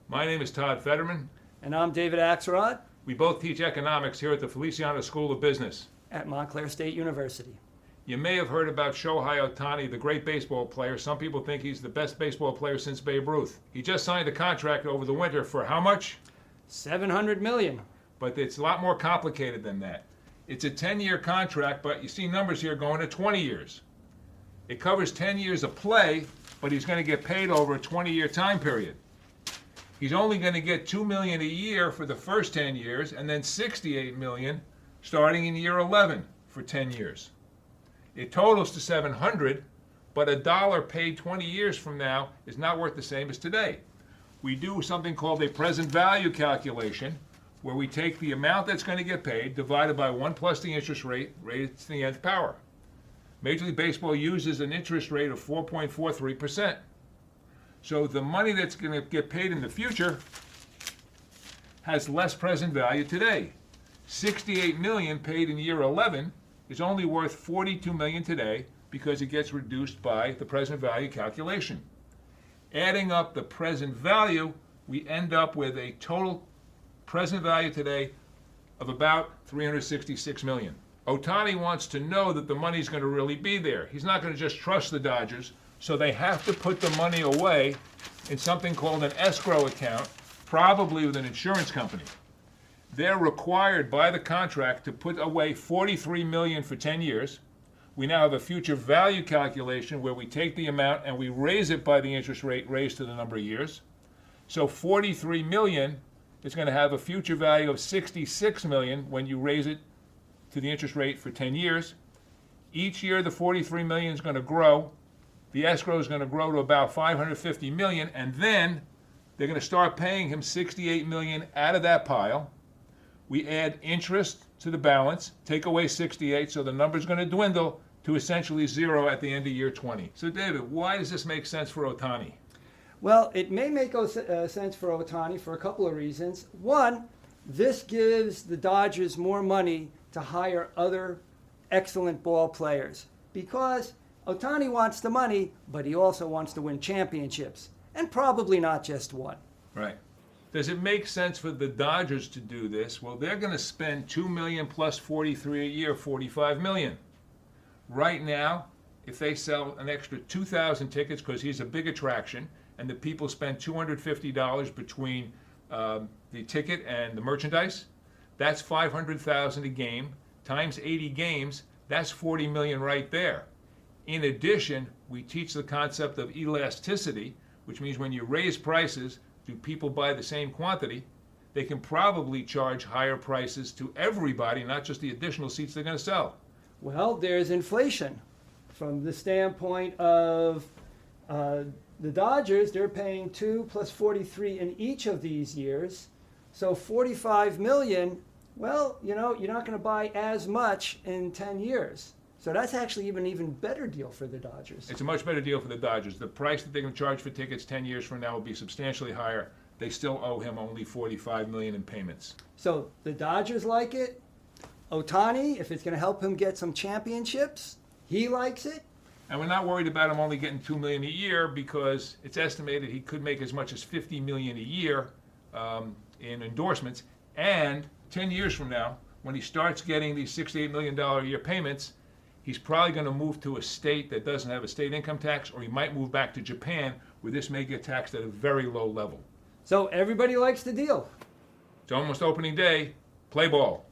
My name is Todd Federman. And I'm David Axelrod. We both teach economics here at the Feliciano School of Business At Montclair State University. You may have heard about Shohei Ohtani, the great baseball player. Some people think he's the best baseball player since Babe Ruth. He just signed a contract over the winter for how much? $700 million. But it's a lot more complicated than that. It's a 10-year contract, but you see numbers here going to 20 years. It covers 10 years of play, but he's going to get paid over a 20-year time period. He's only going to get $2 million a year for the first 10 years, and then $68 million starting in year 11 for 10 years. It totals to $700, but a dollar paid 20 years from now is not worth the same as today. We do something called a present value calculation, where we take the amount that's going to get paid divided by 1 plus the interest rate, raised to the nth power. Major League Baseball uses an interest rate of 4.43%. So the money that's going to get paid in the future has less present value today. $68 million paid in year 11 is only worth $42 million today because it gets reduced by the present value calculation. Adding up the present value, we end up with a total present value today of about $366 million. Ohtani wants to know that the money's going to really be there. He's not going to just trust the Dodgers, so they have to put the money away in something called an escrow account, probably with an insurance company. They're required by the contract to put away $43 million for 10 years. We now have a future value calculation where we take the amount and we raise it by the interest rate raised to the number of years. So $43 million is going to have a future value of $66 million when you raise it to the interest rate for 10 years. Each year the $43 million is going to grow. The escrow is going to grow to about $550 million, and then they're going to start paying him $68 million out of that pile. We add interest to the balance, take away 68, so the number is going to dwindle to essentially zero at the end of year 20. So David, why does this make sense for Ohtani? Well, it may make sense for Ohtani for a couple of reasons. One, this gives the Dodgers more money to hire other excellent ball players because Ohtani wants the money, but he also wants to win championships, and probably not just one. Right. Does it make sense for the Dodgers to do this? Well, they're going to spend $2 million plus 43 a year, $45 million. Right now, if they sell an extra 2,000 tickets, because he's a big attraction, and the people spend $250 between the ticket and the merchandise, that's $500,000 a game times 80 games. That's $40 million right there. In addition, we teach the concept of elasticity, which means when you raise prices, do people buy the same quantity? They can probably charge higher prices to everybody, not just the additional seats they're going to sell. Well, there's inflation. From the standpoint of the Dodgers, they're paying 2 plus 43 in each of these years. So $45 million, well, you're not going to buy as much in 10 years. So that's actually an even better deal for the Dodgers. It's a much better deal for the Dodgers. The price that they're going to charge for tickets 10 years from now will be substantially higher. They still owe him only $45 million in payments. So the Dodgers like it. Ohtani, if it's going to help him get some championships, he likes it. And we're not worried about him only getting $2 million a year because it's estimated he could make as much as $50 million a year in endorsements. And 10 years from now, when he starts getting these $68 million a year payments, he's probably going to move to a state that doesn't have a state income tax, or he might move back to Japan, where this may get taxed at a very low level. So everybody likes the deal. It's almost opening day. Play ball.